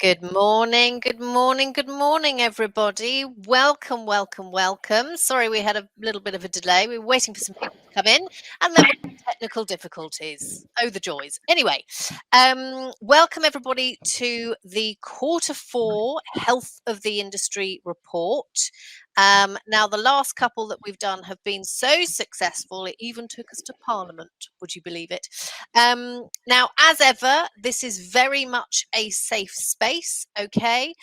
Good morning, good morning, good morning, everybody. Welcome, welcome, welcome. Sorry, we had a little bit of a delay. We were waiting for some people to come in, and then we had technical difficulties. Oh, the joys. Anyway, welcome everybody to the Q4 Health of the Industry report. Now, the last couple that we've done have been so successful, it even took us to Parliament. Would you believe it? Now, as ever, this is very much a safe space, okay?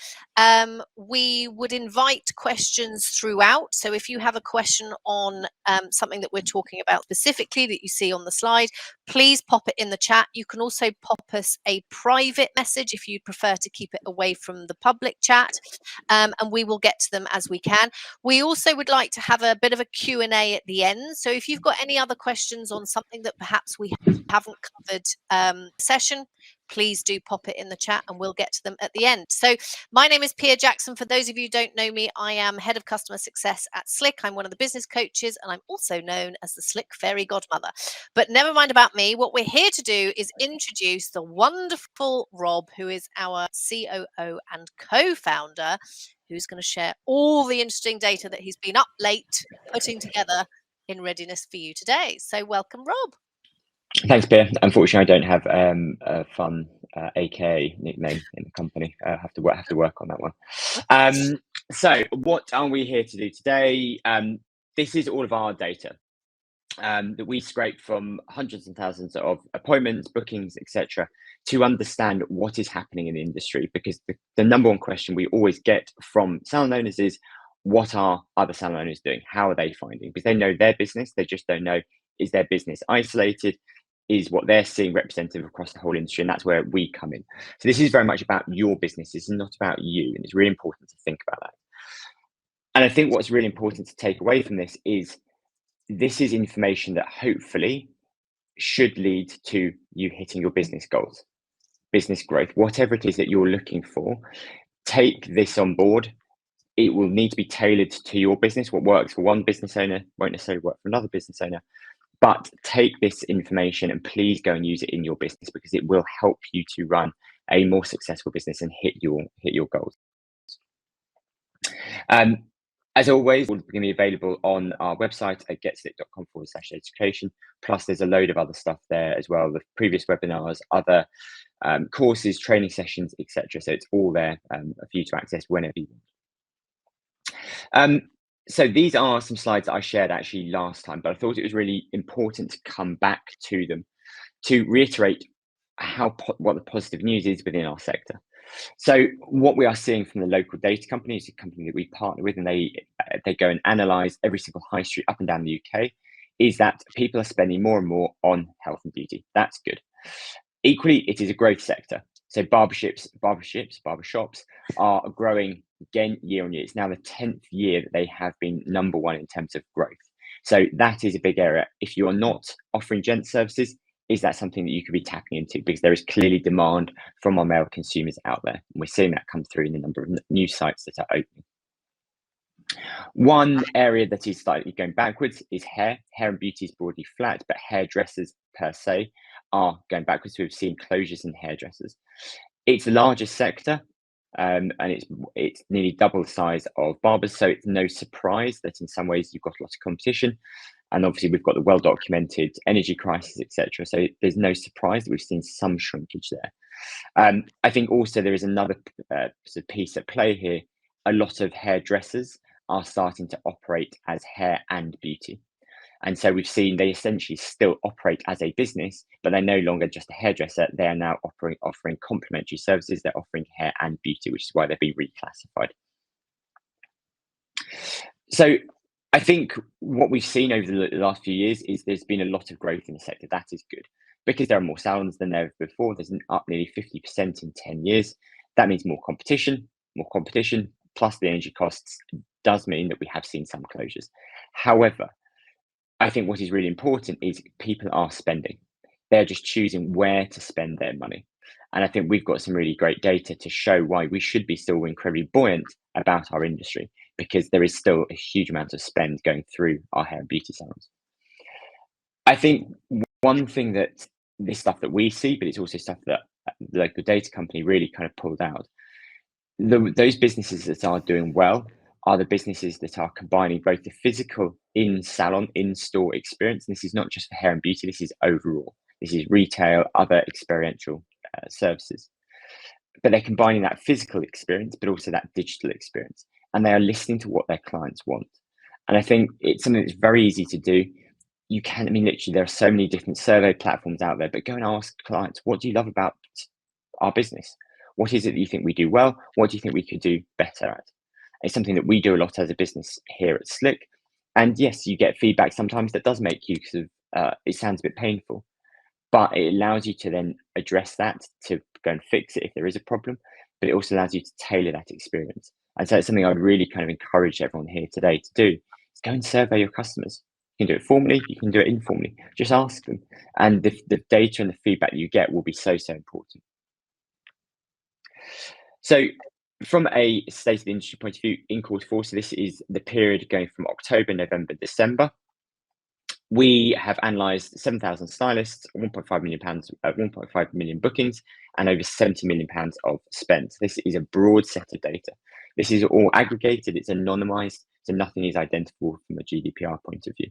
We would invite questions throughout. So if you have a question on something that we're talking about specifically that you see on the slide, please pop it in the chat. You can also pop us a private message if you'd prefer to keep it away from the public chat, and we will get to them as we can. We also would like to have a bit of a Q&A at the end. So if you've got any other questions on something that perhaps we haven't covered session, please do pop it in the chat and we'll get to them at the end. So my name is Pia Jackson. For those of you who don't know me, I am Head of Customer Success at Slick. I'm one of the business coaches and I'm also known as the Slick Fairy Godmother. But never mind about me. What we're here to do is introduce the wonderful Rob, who is our COO and co-founder, who's going to share all the interesting data that he's been up late putting together in readiness for you today. So welcome, Rob. Thanks, Pia. Unfortunately, I don't have a fun AKA nickname in the company. I have to work on that one. So what are we here to do today? This is all of our data that we scrape from hundreds and thousands of appointments, bookings, etc., to understand what is happening in the industry. Because the number one question we always get from salon owners is, what are other salon owners doing? How are they finding? Because they know their business, they just don't know, is their business isolated? Is what they're seeing representative across the whole industry? And that's where we come in. So this is very much about your business. This is not about you. And it's really important to think about that. And I think what's really important to take away from this is information that hopefully should lead to you hitting your business goals, business growth, whatever it is that you're looking for. Take this on board. It will need to be tailored to your business. What works for one business owner won't necessarily work for another business owner. But take this information and please go and use it in your business, because it will help you to run a more successful business and hit your goals. As always, we're going to be available on our website at getslick.com/education. Plus, there's a load of other stuff there as well, the previous webinars, other courses, training sessions, etc. So it's all there for you to access whenever you want. So these are some slides that I shared actually last time, but I thought it was really important to come back to them to reiterate what the positive news is within our sector. So what we are seeing from the local data company, is a company that we partner with, and they go and analyse every single high street up and down the UK, is that people are spending more and more on health and beauty. That's good. Equally, it is a growth sector. So barbershops are growing again year on year. It's now the 10th year that they have been number one in terms of growth. So that is a big area. If you are not offering gent services, is that something that you could be tapping into? Because there is clearly demand from our male consumers out there. And we're seeing that come through in the number of new sites that are opening. One area that is slightly going backwards is hair. Hair and beauty is broadly flat, but hairdressers per se are going backwards. We've seen closures in hairdressers. It's the largest sector, and it's nearly double the size of barbers. So it's no surprise that in some ways you've got lots of competition. And obviously we've got the well-documented energy crisis, etc. So there's no surprise that we've seen some shrinkage there. I think also there is another sort of piece at play here. A lot of hairdressers are starting to operate as hair and beauty. And so we've seen they essentially still operate as a business, but they're no longer just a hairdresser. They are now offering complementary services. They're offering hair and beauty, which is why they've been reclassified. So I think what we've seen over the last few years is there's been a lot of growth in the sector. That is good, because there are more salons than there have before. There's up nearly 50% in 10 years. That means more competition, plus the energy costs does mean that we have seen some closures. However, I think what is really important is people are spending. They're just choosing where to spend their money. And I think we've got some really great data to show why we should be still incredibly buoyant about our industry, because there is still a huge amount of spend going through our hair and beauty salons. I think one thing that this stuff that we see, but it's also stuff that the local data company really kind of pulled out, those businesses that are doing well are the businesses that are combining both the physical in-salon, in-store experience. And this is not just for hair and beauty, this is overall. This is retail, other experiential services. But they're combining that physical experience, but also that digital experience. And they are listening to what their clients want. And I think it's something that's very easy to do. You can, I mean, literally, there are so many different survey platforms out there, but go and ask clients, what do you love about our business? What is it that you think we do well? What do you think we could do better at? It's something that we do a lot as a business here at Slick. And yes, you get feedback sometimes that does make you sort of, it sounds a bit painful, but it allows you to then address that, to go and fix it if there is a problem, but it also allows you to tailor that experience. And so it's something I'd really kind of encourage everyone here today to do, is go and survey your customers. You can do it formally, you can do it informally, just ask them. And the data and the feedback you get will be so important. So from a state of the industry point of view, in Q4, so this is the period going from October, November, December, we have analysed 7,000 stylists, 1.5 million pounds, 1.5 million bookings, and over 70 million pounds of spend. This is a broad set of data. This is all aggregated, it's anonymised, so nothing is identifiable from a GDPR point of view.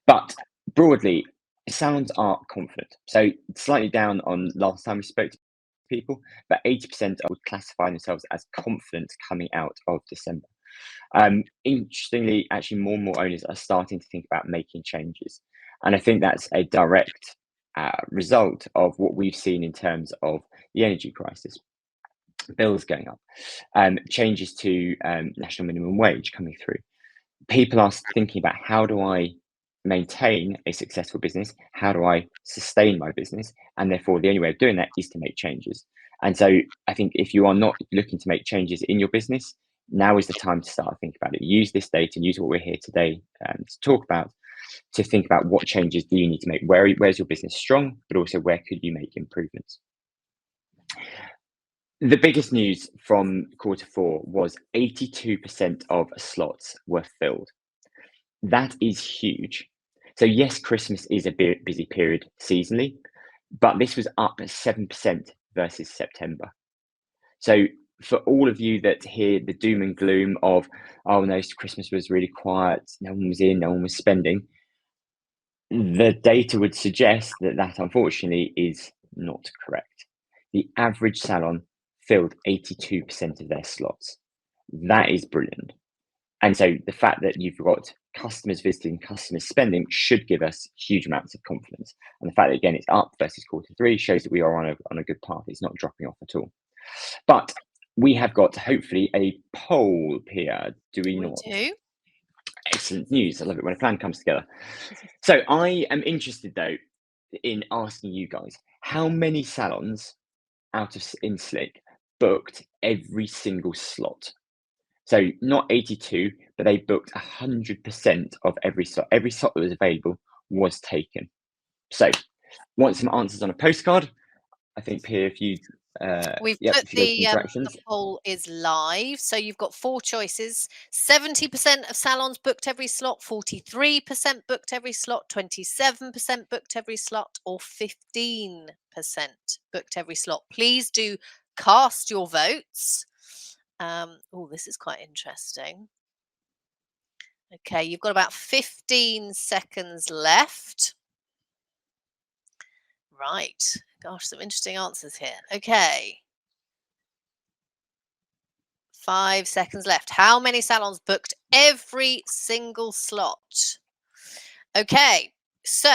But broadly, salons are confident. So slightly down on last time we spoke to people, but 80% would classify themselves as confident coming out of December. Interestingly, actually, more and more owners are starting to think about making changes. And I think that's a direct result of what we've seen in terms of the energy crisis, bills going up, changes to national minimum wage coming through. People are thinking about, how do I maintain a successful business? How do I sustain my business? And therefore, the only way of doing that is to make changes. And so I think if you are not looking to make changes in your business, now is the time to start thinking about it. Use this data, use what we're here today to talk about, to think about what changes do you need to make? Where's your business strong, but also where could you make improvements? The biggest news from Q4 was 82% of slots were filled. That is huge. So yes, Christmas is a busy period seasonally, but this was up 7% versus September. So for all of you that hear the doom and gloom of, oh no, Christmas was really quiet, no one was in, no one was spending, the data would suggest that that unfortunately is not correct. The average salon filled 82% of their slots. That is brilliant. And so the fact that you've got customers visiting, customers spending should give us huge amounts of confidence. And the fact that, again, it's up versus Q3 shows that we are on a good path. It's not dropping off at all. But we have got, hopefully, a poll here, do we not? We do. Excellent news. I love it when a plan comes together. So I am interested, though, in asking you guys, how many salons in Slick booked every single slot? So not 82, but they booked 100% of every slot. Every slot that was available was taken. So want some answers on a postcard? I think, Pia, if you We've yep, put if you go to the poll is live, so you've got 4 choices. 70% of salons booked every slot, 43% booked every slot, 27% booked every slot, or 15% booked every slot. Please do cast your votes. Oh, this is quite interesting. Okay, you've got about 15 seconds left. Right. Gosh, some interesting answers here. Okay. 5 seconds left. How many salons booked every single slot? Okay, so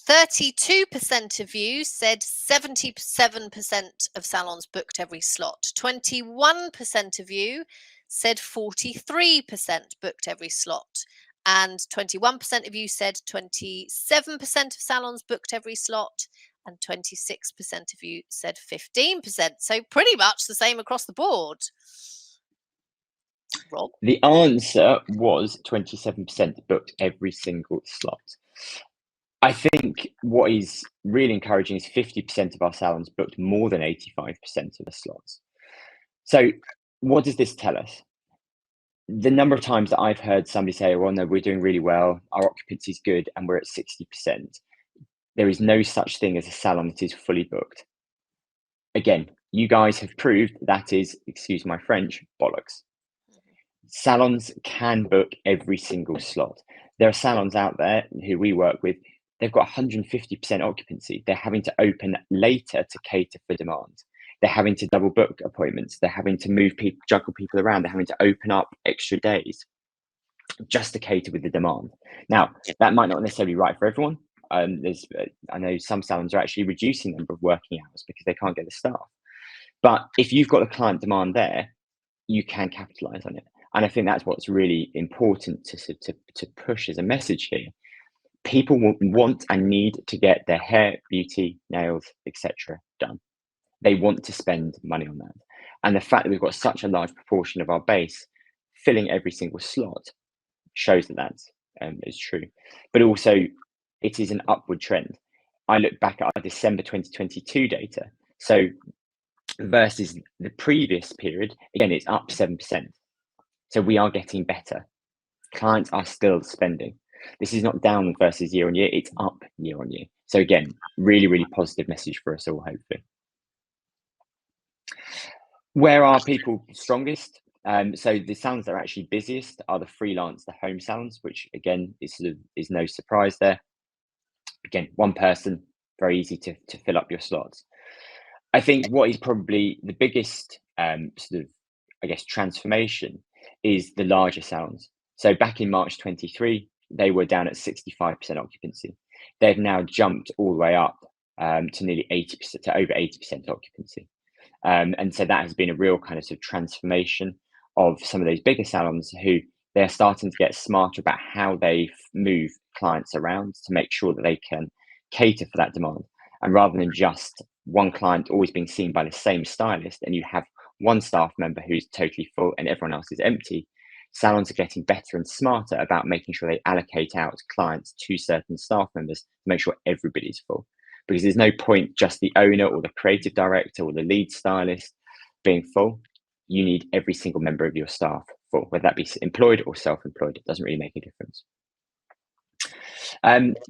32% of you said 77% of salons booked every slot. 21% of you said 43% booked every slot. And 21% of you said 27% of salons booked every slot. And 26% of you said 15%. So pretty much the same across the board. Rob? The answer was 27% booked every single slot. I think what is really encouraging is 50% of our salons booked more than 85% of the slots. So what does this tell us? The number of times that I've heard somebody say, well, no, we're doing really well, our occupancy is good, and we're at 60%. There is no such thing as a salon that is fully booked. Again, you guys have proved that is, excuse my French, bollocks. Salons can book every single slot. There are salons out there who we work with, they've got 150% occupancy. They're having to open later to cater for demand. They're having to double book appointments. They're having to move people, juggle people around. They're having to open up extra days just to cater with the demand. Now, that might not necessarily be right for everyone. I know some salons are actually reducing the number of working hours because they can't get the staff. But if you've got the client demand there, you can capitalize on it. And I think that's what's really important to push as a message here. People want and need to get their hair, beauty, nails, etc. done. They want to spend money on that. And the fact that we've got such a large proportion of our base filling every single slot shows that is true. But also, it is an upward trend. I look back at our December 2022 data. So versus the previous period, again, it's up 7%. So we are getting better. Clients are still spending. This is not down versus year on year, it's up year on year. So again, really, really positive message for us all, hopefully. Where are people strongest? So the salons that are actually busiest are the freelance, the home salons, which again is no surprise there. Again, one person, very easy to fill up your slots. I think what is probably the biggest transformation is the larger salons. So back in March 23, they were down at 65% occupancy. They've now jumped all the way up to nearly 80%, to over 80% occupancy. And so that has been a real kind of transformation of some of those bigger salons who they're starting to get smarter about how they move clients around to make sure that they can cater for that demand. And rather than just one client always being seen by the same stylist and you have one staff member who's totally full and everyone else is empty, salons are getting better and smarter about making sure they allocate out clients to certain staff members to make sure everybody's full. Because there's no point just the owner or the creative director or the lead stylist being full. You need every single member of your staff full, whether that be employed or self-employed. It doesn't really make a difference.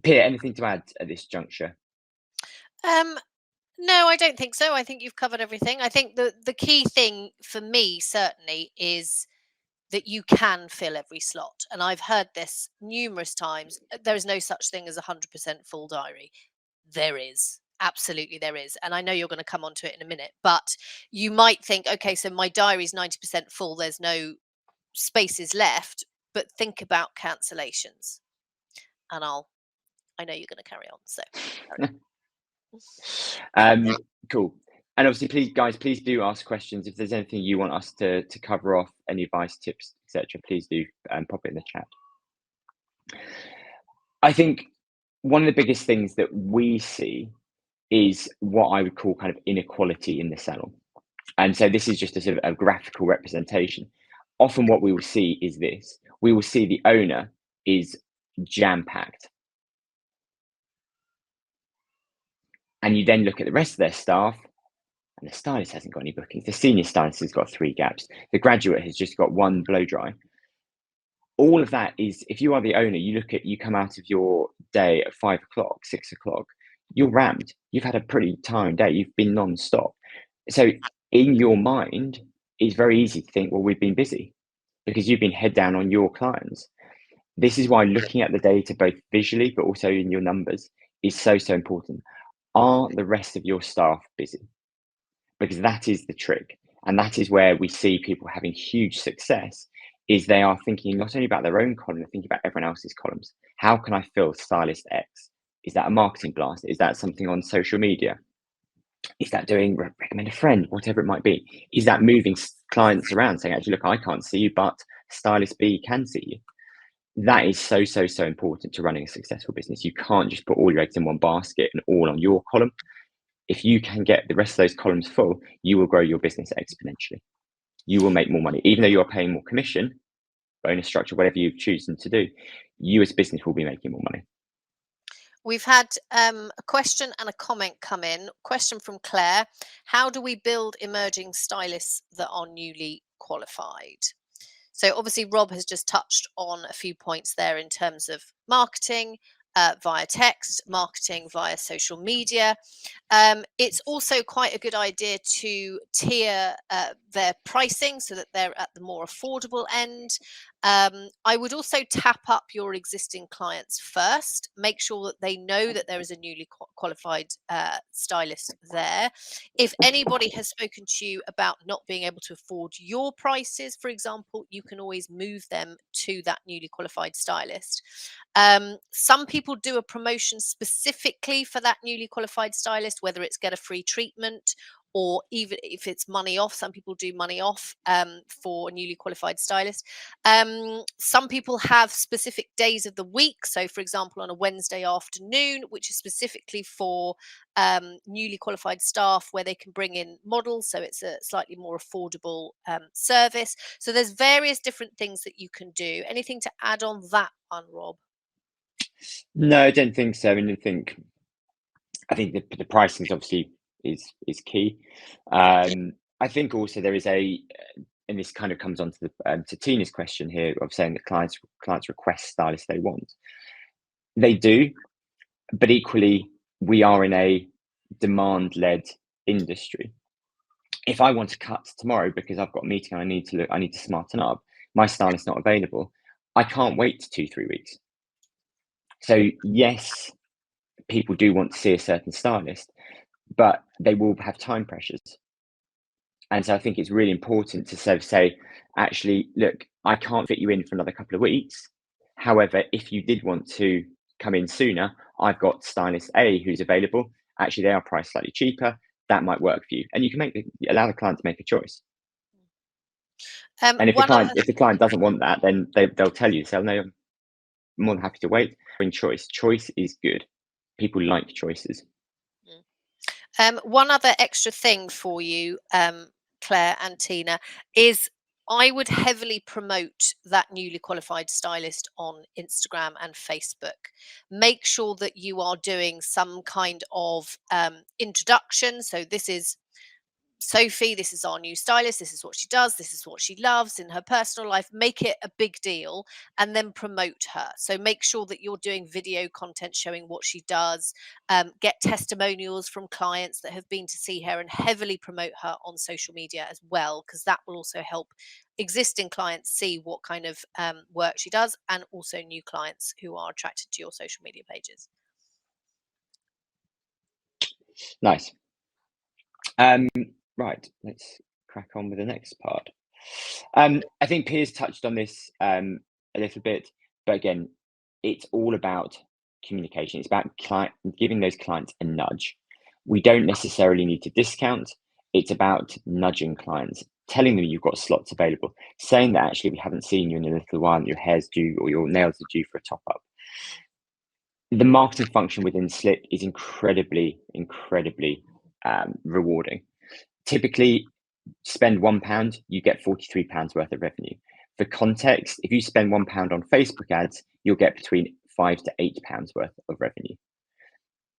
Pia, anything to add at this juncture? No, I don't think so. I think you've covered everything. I think the key thing for me certainly is that you can fill every slot. And I've heard this numerous times. There is no such thing as 100% full diary. There is. Absolutely, there is. And I know you're going to come on to it in a minute, but you might think, okay, so my diary's 90% full. There's no spaces left, but think about cancellations. And I know you're going to carry on. So carry on. Cool. And obviously, please do ask questions. If there's anything you want us to cover off, any advice, tips, etc., please do pop it in the chat. I think one of the biggest things that we see is what I would call kind of inequality in the salon. And so this is just a sort of a graphical representation. Often what we will see is this. We will see the owner is jam-packed. And you then look at the rest of their staff, and the stylist hasn't got any bookings. The senior stylist has got 3 gaps. The graduate has just got 1 blow dry. All of that is, if you are the owner, you come out of your day at 5 o'clock, 6 o'clock, you're rammed. You've had a pretty tiring day. You've been non-stop. So in your mind, it's very easy to think, well, we've been busy because you've been head down on your clients. This is why looking at the data, both visually, but also in your numbers, is so important. Are the rest of your staff busy? Because that is the trick. And that is where we see people having huge success, is they are thinking not only about their own column, they're thinking about everyone else's columns. How can I fill stylist X? Is that a marketing blast? Is that something on social media? Is that doing recommend a friend, whatever it might be? Is that moving clients around saying, actually, look, I can't see you, but stylist B can see you? That is so important to running a successful business. You can't just put all your eggs in one basket and all on your column. If you can get the rest of those columns full, you will grow your business exponentially. You will make more money, even though you're paying more commission, bonus structure, whatever you've chosen to do. You as a business will be making more money. We've had a question and a comment come in. Question from Claire: how do we build emerging stylists that are newly qualified? So obviously Rob has just touched on a few points there in terms of marketing, via text, marketing via social media. It's also quite a good idea to tier their pricing so that they're at the more affordable end. I would also tap up your existing clients first, make sure that they know that there is a newly qualified stylist there. If anybody has spoken to you about not being able to afford your prices, for example, you can always move them to that newly qualified stylist. Some people do a promotion specifically for that newly qualified stylist, whether it's get a free treatment or even if it's money off. Some people do money off for a newly qualified stylist. Some people have specific days of the week. So, for example, on a Wednesday afternoon, which is specifically for newly qualified staff, where they can bring in models. So it's a slightly more affordable service. So there's various different things that you can do. Anything to add on that one, Rob? No, I don't think so. I mean, I think the pricing is obviously is key. I think also there is and this kind of comes on to Tina's question here of saying that clients request stylists they want. They do, but equally we are in a demand-led industry. If I want to cut tomorrow because I've got a meeting and I need to smarten up, my stylist's not available, I can't wait 2-3 weeks. So yes, people do want to see a certain stylist, but they will have time pressures. And so I think it's really important to sort of say, actually, look, I can't fit you in for another couple of weeks. However, if you did want to come in sooner, I've got stylist A who's available. Actually, they are priced slightly cheaper. That might work for you. And you can allow the client to make a choice. And if the client doesn't want that, then they'll tell you, so no, I'm more than happy to wait. Bring choice. Choice is good. People like choices. One other extra thing for you, Claire and Tina, is I would heavily promote that newly qualified stylist on Instagram and Facebook. Make sure that you are doing some kind of introduction. So this is Sophie, this is our new stylist, this is what she does, this is what she loves in her personal life. Make it a big deal and then promote her. So make sure that you're doing video content showing what she does, get testimonials from clients that have been to see her, and heavily promote her on social media as well, because that will also help existing clients see what kind of work she does, and also new clients who are attracted to your social media pages. Nice. Right, let's crack on with the next part. I think Piers touched on this a little bit, but again, it's all about communication. It's about giving those clients a nudge. We don't necessarily need to discount. It's about nudging clients, telling them you've got slots available, saying that actually we haven't seen you in a little while and your hair's due or your nails are due for a top up. The marketing function within Slip is incredibly rewarding. Typically, spend £1, you get £43 worth of revenue. For context, if you spend £1 on Facebook ads, you'll get between £5 to £8 worth of revenue.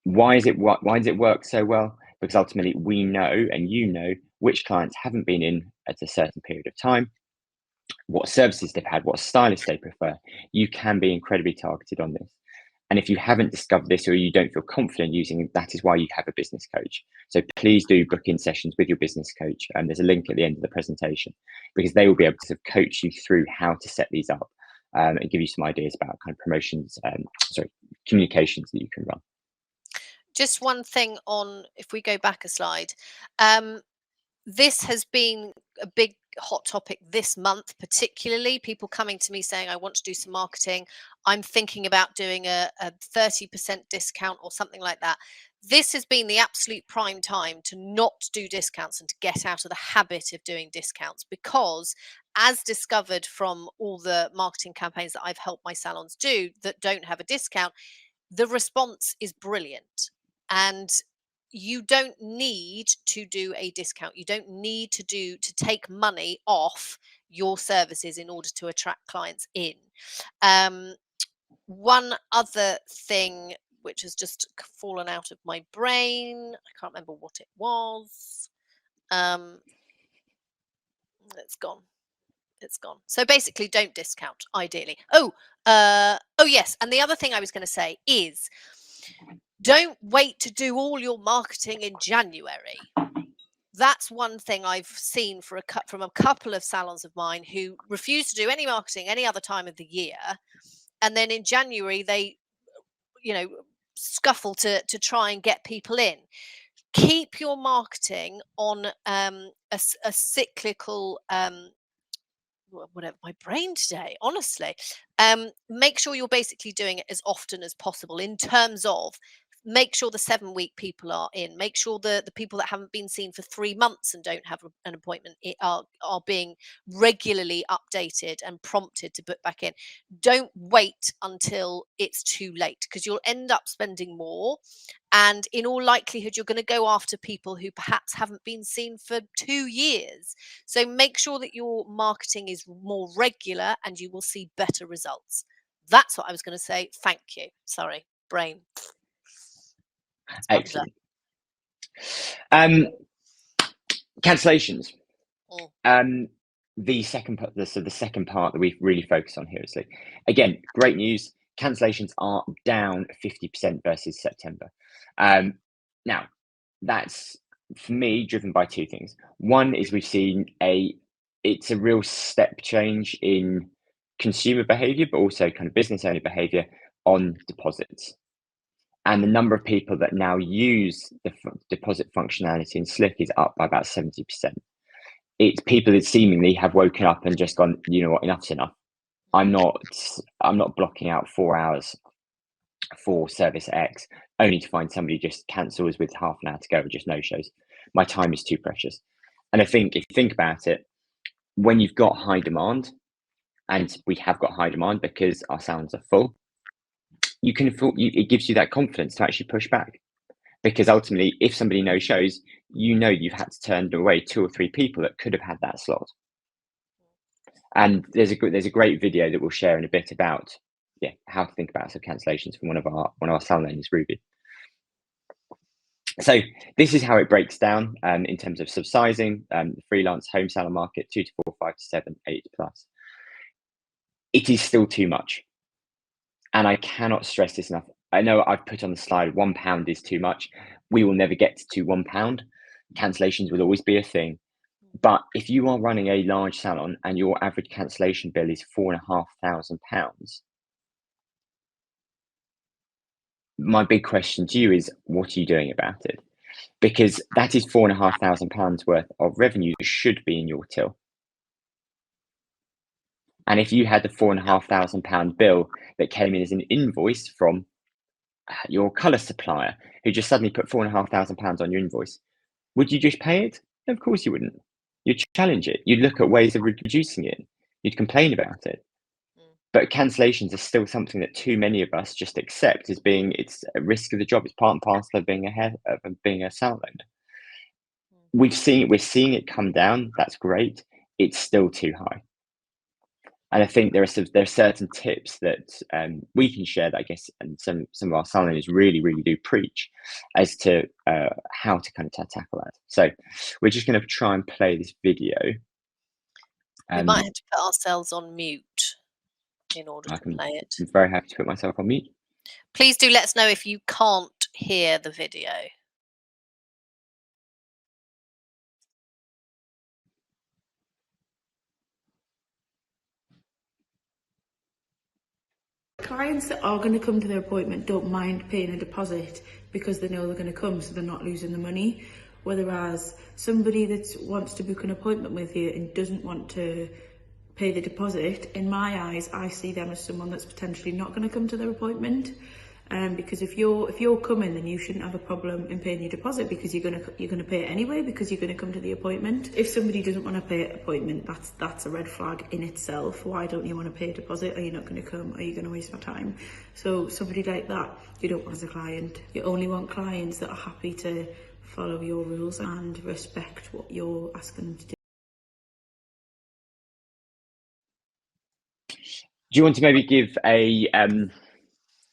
Why does it work so well? Because ultimately we know, and you know, which clients haven't been in at a certain period of time, what services they've had, what stylists they prefer. You can be incredibly targeted on this. And if you haven't discovered this or you don't feel confident using it, that is why you have a business coach. So please do book in sessions with your business coach. And there's a link at the end of the presentation, because they will be able to coach you through how to set these up and give you some ideas about kind of promotions, communications that you can run. Just one thing on, if we go back a slide, this has been a big hot topic this month, particularly people coming to me saying, I want to do some marketing. I'm thinking about doing a 30% discount or something like that. This has been the absolute prime time to not do discounts and to get out of the habit of doing discounts, because as discovered from all the marketing campaigns that I've helped my salons do that don't have a discount, the response is brilliant. And you don't need to do a discount. You don't need to take money off your services in order to attract clients in. One other thing which has just fallen out of my brain, I can't remember what it was. It's gone. it's gone. So basically, don't discount, ideally. Oh yes, and the other thing I was going to say is, don't wait to do all your marketing in January. That's one thing I've seen from a couple of salons of mine who refuse to do any marketing any other time of the year, and then in January they, scuffle to try and get people in. Keep your marketing on a cyclical whatever, my brain today, honestly. Make sure you're basically doing it as often as possible, in terms of, make sure the 7-week people are in, make sure the people that haven't been seen for 3 months and don't have an appointment are being regularly updated and prompted to book back in. Don't wait until it's too late, because you'll end up spending more, and in all likelihood you're going to go after people who perhaps haven't been seen for 2 years. So make sure that your marketing is more regular and you will see better results. That's what I was going to say. Thank you. Sorry, brain. Excellent. Cancellations. The second part, the second part that we really focus on here is, again, great news. Cancellations are down 50% versus September. Now, that's, for me, driven by two things. One is we've seen it's a real step change in consumer behavior, but also kind of business owner behavior on deposits. And the number of people that now use the deposit functionality in Slick is up by about 70%. It's people that seemingly have woken up and just gone, you know what, enough's enough. I'm not blocking out 4 hours for service X only to find somebody just cancels with half an hour to go or just no shows. My time is too precious. And I think, if you think about it, when you've got high demand, and we have got high demand because our salons are full, it gives you that confidence to actually push back. Because ultimately, if somebody no shows, you've had to turn away 2 or 3 people that could have had that slot. And there's a great video that we'll share in a bit about how to think about some cancellations from one of our salon owners, Ruby. So this is how it breaks down in terms of subsizing the freelance home salon market: 2 to 4, 5 to 7, 8 plus. It is still too much, and I cannot stress this enough. I know I've put on the slide £1 is too much. We will never get to £1. Cancellations will always be a thing. But if you are running a large salon and your average cancellation bill is £4,500, my big question to you is, what are you doing about it? Because that is £4,500 worth of revenue that should be in your till. And if you had the £4,500 bill that came in as an invoice from your colour supplier, who just suddenly put £4,500 on your invoice, would you just pay it? No, of course you wouldn't. You'd challenge it. You'd look at ways of reducing it. You'd complain about it. But cancellations are still something that too many of us just accept as being, it's a risk of the job. It's part and parcel of being a salon owner. We're seeing it come down. That's great. It's still too high. And I think there are certain tips that we can share that I guess, and some of our salon owners really, really do preach as to how to kind of tackle that. So we're just going to try and play this video. We might have to put ourselves on mute in order to play it. I'm very happy to put myself on mute. Please do let us know if you can't hear the video. Clients that are going to come to their appointment don't mind paying a deposit because they know they're going to come, so they're not losing the money. Whereas somebody that wants to book an appointment with you and doesn't want to pay the deposit, in my eyes, I see them as someone that's potentially not going to come to their appointment. Because if you're coming, then you shouldn't have a problem in paying your deposit, because you're gonna pay it anyway, because you're gonna come to the appointment. If somebody doesn't want to pay an appointment, that's a red flag in itself. Why don't you want to pay a deposit? Are you not going to come? Are you going to waste my time? So somebody like that, you don't want as a client. You only want clients that are happy to follow your rules and respect what you're asking them to do. Do you want to maybe give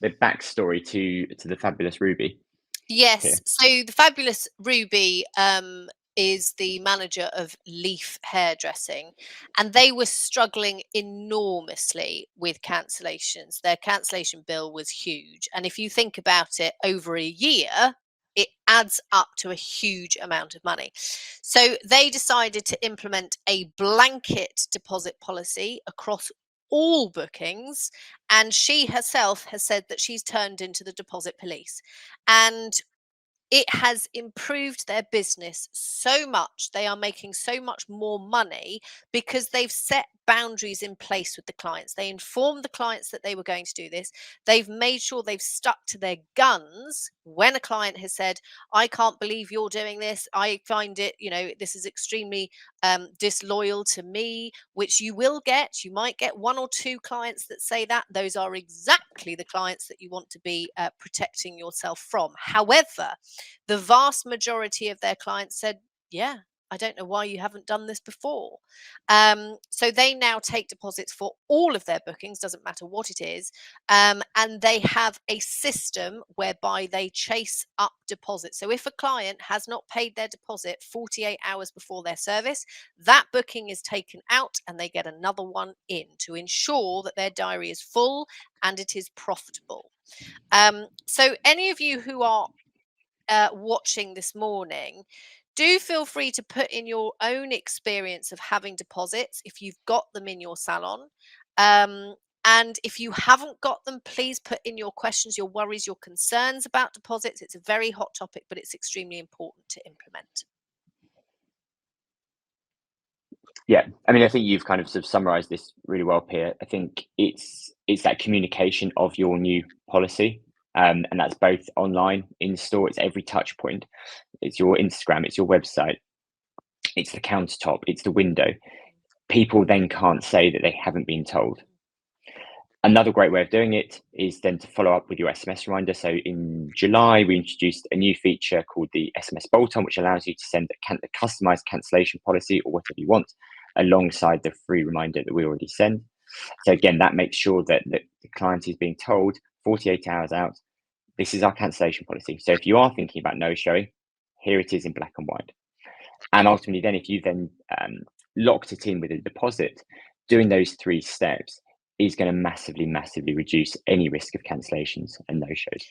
the backstory to the fabulous Ruby? Yes. So the fabulous Ruby is the manager of Leaf Hairdressing, and they were struggling enormously with cancellations. Their cancellation bill was huge, and if you think about it, over a year, it adds up to a huge amount of money. So they decided to implement a blanket deposit policy across all bookings, and she herself has said that she's turned into the deposit police. And it has improved their business so much. They are making so much more money because they've set boundaries in place with the clients. They informed the clients that they were going to do this. They've made sure they've stuck to their guns when a client has said, I can't believe you're doing this. I find it, this is extremely disloyal to me, which you will get. You might get one or two clients that say that. Those are exactly the clients that you want to be protecting yourself from. However, the vast majority of their clients said, yeah, I don't know why you haven't done this before. So they now take deposits for all of their bookings, doesn't matter what it is. And they have a system whereby they chase up deposits. So if a client has not paid their deposit 48 hours before their service, that booking is taken out and they get another one in to ensure that their diary is full and it is profitable. So any of you who are watching this morning, do feel free to put in your own experience of having deposits if you've got them in your salon. And if you haven't got them, please put in your questions, your worries, your concerns about deposits. It's a very hot topic, but it's extremely important to implement. Yeah, I mean, I think you've kind of summarized this really well, Pia. I think it's that communication of your new policy, and that's both online, in store. It's every touch point. It's your Instagram, it's your website, it's the countertop, it's the window. People then can't say that they haven't been told. Another great way of doing it is then to follow up with your SMS reminder. So in July, we introduced a new feature called the SMS bolt-on, which allows you to send a customized cancellation policy or whatever you want alongside the free reminder that we already send. So again, that makes sure that the client is being told 48 hours out, this is our cancellation policy. So if you are thinking about no showing, here it is in black and white. And ultimately then, if you then locked it in with a deposit, doing those 3 steps is going to massively reduce any risk of cancellations and no-shows.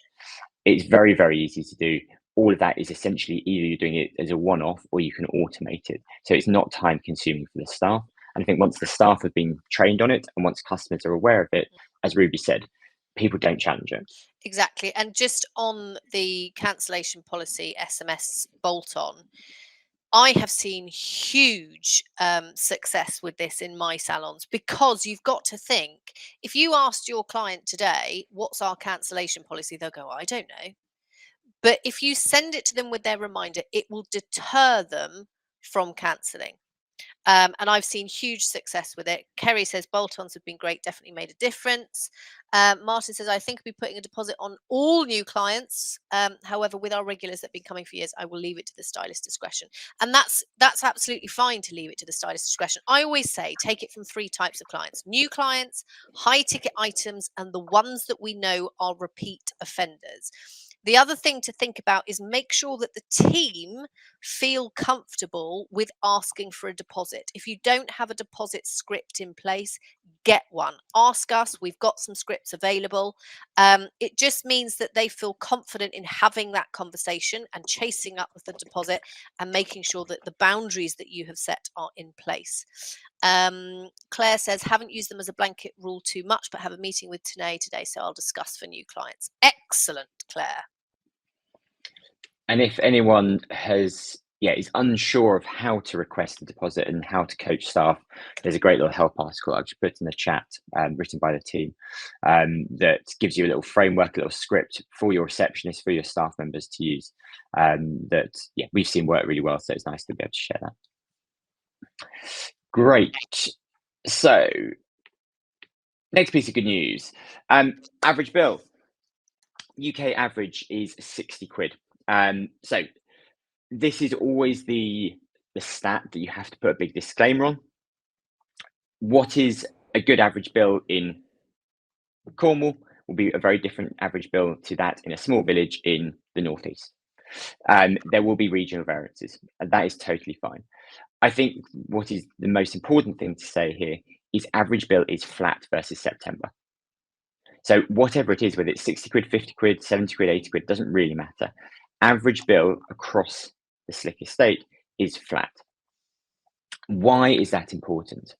It's very, very easy to do. All of that is essentially either you're doing it as a one-off or you can automate it. So it's not time consuming for the staff. And I think once the staff have been trained on it and once customers are aware of it, as Ruby said, people don't challenge it. Exactly. And just on the cancellation policy SMS bolt-on, I have seen huge success with this in my salons, because you've got to think, if you asked your client today, what's our cancellation policy? They'll go, I don't know. But if you send it to them with their reminder, it will deter them from cancelling. And I've seen huge success with it. Kerry says bolt-ons have been great, definitely made a difference. Martin says, I think I'll be putting a deposit on all new clients. However, with our regulars that have been coming for years, I will leave it to the stylist discretion. And that's absolutely fine to leave it to the stylist discretion. I always say, take it from 3 types of clients: new clients, high ticket items, and the ones that we know are repeat offenders. The other thing to think about is make sure that the team feel comfortable with asking for a deposit. If you don't have a deposit script in place, get one. Ask us. We've got some scripts available. It just means that they feel confident in having that conversation and chasing up with the deposit and making sure that the boundaries that you have set are in place. Claire says, haven't used them as a blanket rule too much, but have a meeting with Tanae today, so I'll discuss for new clients. Excellent, Claire. And if anyone is unsure of how to request a deposit and how to coach staff, there's a great little help article I've just put in the chat, written by the team, that gives you a little framework, a little script for your receptionists, for your staff members to use. We've seen work really well, so it's nice to be able to share that. Great. So next piece of good news, average bill. UK average is 60 quid. So this is always the stat that you have to put a big disclaimer on. What is a good average bill in Cornwall will be a very different average bill to that in a small village in the northeast. There will be regional variances, and that is totally fine. I think what is the most important thing to say here is average bill is flat versus September. So whatever it is, whether it's 60 quid, 50 quid, 70 quid, 80 quid, doesn't really matter. Average bill across the Slick estate is flat. Why is that important?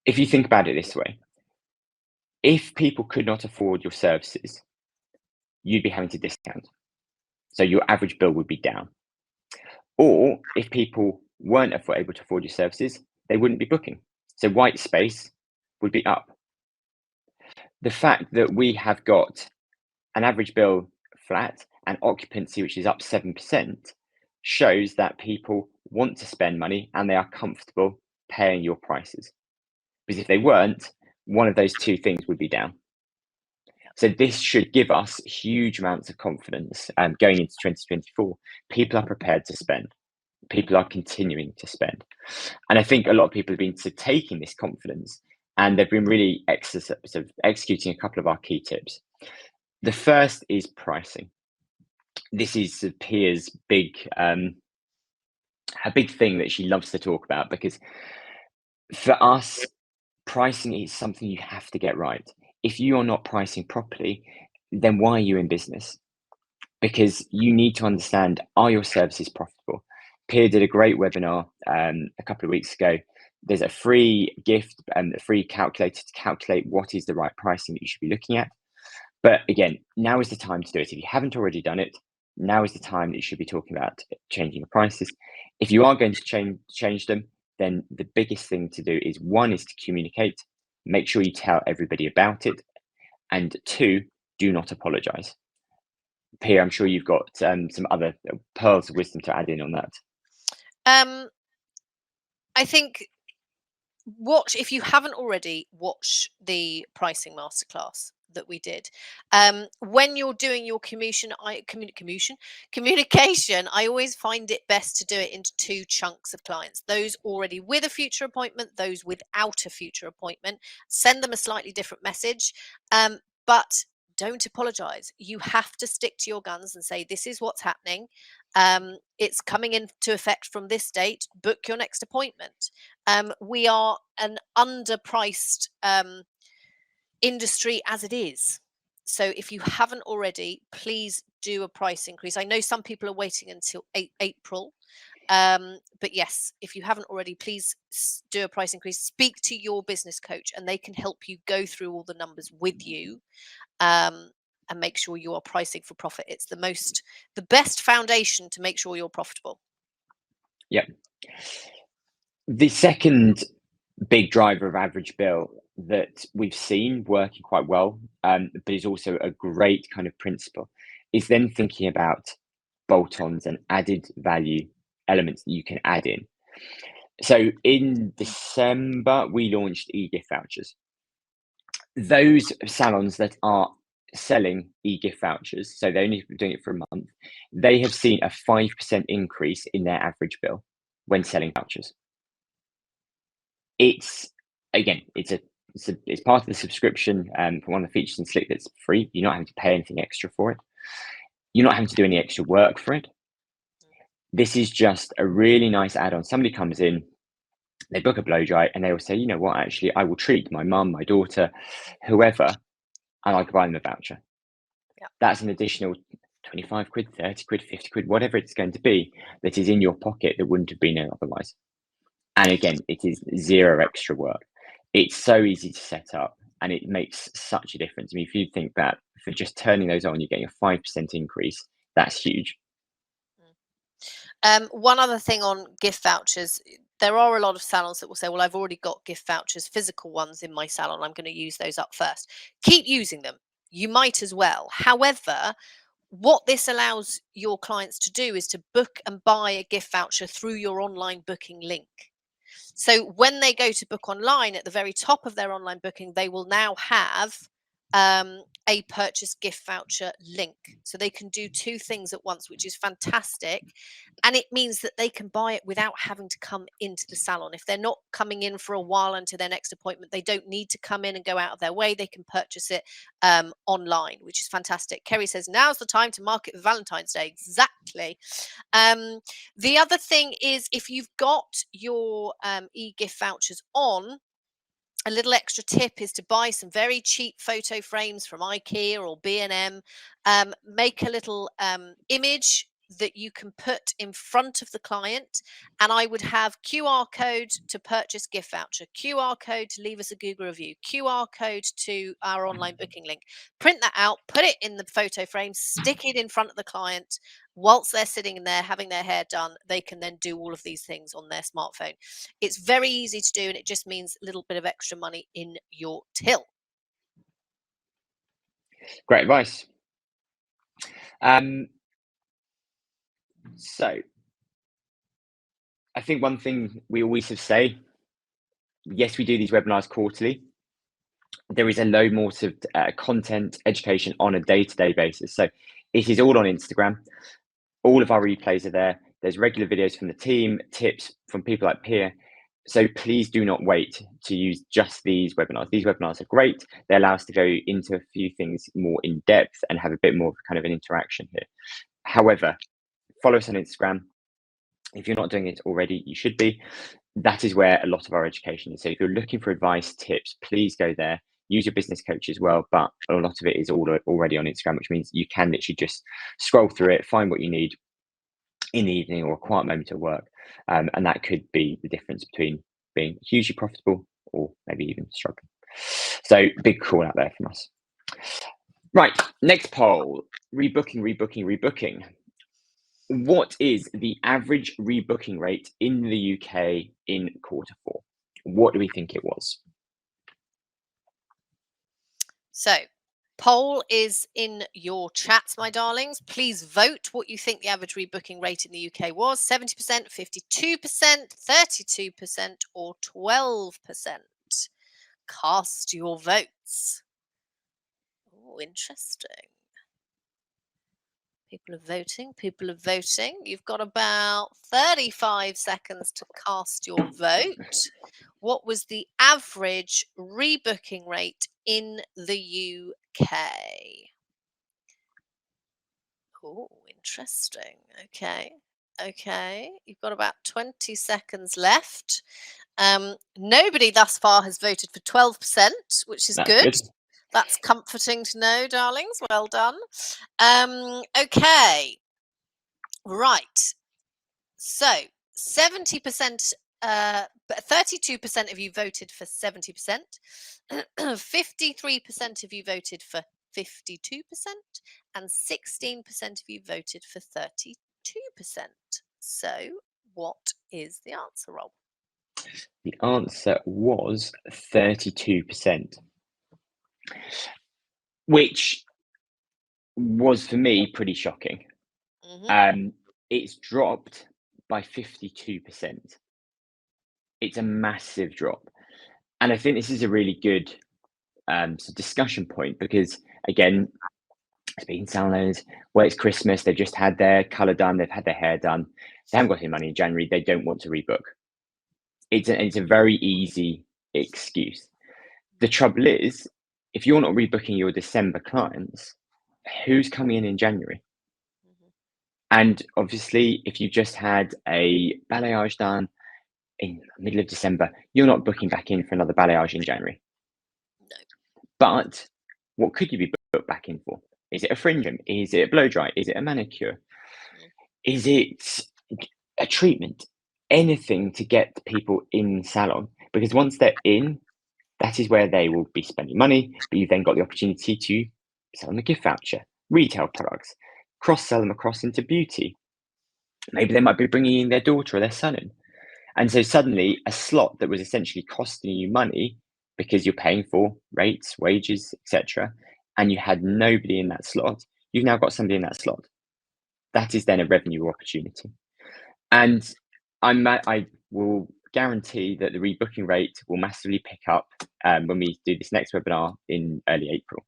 If you think about it this way, if people could not afford your services, you'd be having to discount. So your average bill would be down. Or if people weren't able to afford your services, they wouldn't be booking. So white space would be up. The fact that we have got an average bill flat and occupancy, which is up 7%, shows that people want to spend money and they are comfortable paying your prices. Because if they weren't, one of those two things would be down. So this should give us huge amounts of confidence going into 2024. People are prepared to spend. People are continuing to spend. And I think a lot of people have been taking this confidence and they've been really executing a couple of our key tips. The first is pricing. This is Pia's her big thing that she loves to talk about, because for us, pricing is something you have to get right. If you are not pricing properly, then why are you in business? Because you need to understand, are your services profitable? Pia did a great webinar a couple of weeks ago. There's a free gift and a free calculator to calculate what is the right pricing that you should be looking at. But again, now is the time to do it. If you haven't already done it, now is the time that you should be talking about changing the prices. If you are going to change them, then the biggest thing to do is, one, is to communicate. Make sure you tell everybody about it. And two, do not apologize. Pia, I'm sure you've got some other pearls of wisdom to add in on that. I think if you haven't already, watch the pricing masterclass that we did. When you're doing your communication, I always find it best to do it into two chunks of clients: those already with a future appointment, those without a future appointment. Send them a slightly different message, but don't apologize. You have to stick to your guns and say, this is what's happening. It's coming into effect from this date. Book your next appointment. We are an underpriced industry as it is. So if you haven't already, please do a price increase. I know some people are waiting until April. But yes, if you haven't already, please do a price increase. Speak to your business coach and they can help you go through all the numbers with you. And make sure you are pricing for profit. It's the best foundation to make sure you're profitable. Yeah. The second big driver of average bill that we've seen working quite well, but is also a great kind of principle, is then thinking about bolt-ons and added value elements that you can add in. So in December, we launched e-gift vouchers. Those salons that are selling e-gift vouchers, so they're only doing it for a month, they have seen a 5% increase in their average bill when selling vouchers. It's part of the subscription for one of the features in Slick that's free. You're not having to pay anything extra for it. You're not having to do any extra work for it. This is just a really nice add-on. Somebody comes in, they book a blow dry, and they will say, you know what, actually, I will treat my mum, my daughter, whoever, and I can buy them a voucher. Yeah. That's an additional 25 quid, 30 quid, 50 quid, whatever it's going to be, that is in your pocket that wouldn't have been there otherwise. And again, it is zero extra work. It's so easy to set up and it makes such a difference. I mean, if you think that for just turning those on, you're getting a 5% increase, that's huge. One other thing on gift vouchers, there are a lot of salons that will say, well, I've already got gift vouchers, physical ones in my salon. I'm going to use those up first. Keep using them. You might as well. However, what this allows your clients to do is to book and buy a gift voucher through your online booking link. So when they go to book online, at the very top of their online booking, they will now have a purchase gift voucher link. So they can do two things at once, which is fantastic. And it means that they can buy it without having to come into the salon. If they're not coming in for a while until their next appointment, they don't need to come in and go out of their way. They can purchase it online, which is fantastic. Kerry says, now's the time to market for Valentine's Day. Exactly. The other thing is, if you've got your e-gift vouchers on, a little extra tip is to buy some very cheap photo frames from IKEA or B&M. Make a little image that you can put in front of the client, and I would have QR code to purchase gift voucher, QR code to leave us a Google review, QR code to our online booking link. Print that out, put it in the photo frame, stick it in front of the client. Whilst they're sitting in there having their hair done, they can then do all of these things on their smartphone. It's very easy to do, and it just means a little bit of extra money in your till. Great advice. So I think one thing we always have say, yes, we do these webinars quarterly. There is a load more to content education on a day-to-day basis. So it is all on Instagram. All of our replays are there. There's regular videos from the team, tips from people like Pia. So please do not wait to use just these webinars. These webinars are great. They allow us to go into a few things more in depth and have a bit more of kind of an interaction here. However, follow us on Instagram. If you're not doing it already, you should be. That is where a lot of our education is. So if you're looking for advice, tips, please go there. Use your business coach as well, but a lot of it is already on Instagram, which means you can literally just scroll through it, find what you need in the evening or a quiet moment at work. And that could be the difference between being hugely profitable or maybe even struggling. So big call out there from us. Right, next poll, rebooking. What is the average rebooking rate in the UK in Q4? What do we think it was? So, poll is in your chats, my darlings. Please vote what you think the average rebooking rate in the UK was. 70%, 52%, 32%, or 12%. Cast your votes. Oh, interesting. People are voting. You've got about 35 seconds to cast your vote. What was the average rebooking rate in the UK? Oh, interesting. Okay. You've got about 20 seconds left. Nobody thus far has voted for 12%, which is good. That's comforting to know, darlings. Well done. Okay. Right. So 70%, 32% of you voted for 70%. 53% of you voted for 52%, and 16% of you voted for 32%. So what is the answer, Rob? The answer was 32%, which was for me pretty shocking. It's dropped by 52%. It's a massive drop. And I think this is a really good discussion point because, again, speaking to salon owners, well, it's Christmas, they've just had their colour done, they've had their hair done, they haven't got any money in January, they don't want to rebook. It's a very easy excuse. The trouble is, if you're not rebooking your December clients, who's coming in January? And obviously, if you just had a balayage done in the middle of December, you're not booking back in for another balayage in January. No. But what could you be booked back in for? Is it a fringe trim? Is it a blow dry? Is it a manicure? Is it a treatment? Anything to get people in salon, because once they're in, that is where they will be spending money, but you've then got the opportunity to sell them a gift voucher, retail products, cross-sell them across into beauty. Maybe they might be bringing in their daughter or their son in. And so suddenly a slot that was essentially costing you money because you're paying for rates, wages, etc., and you had nobody in that slot, you've now got somebody in that slot. That is then a revenue opportunity. And I will guarantee that the rebooking rate will massively pick up when we do this next webinar in early April.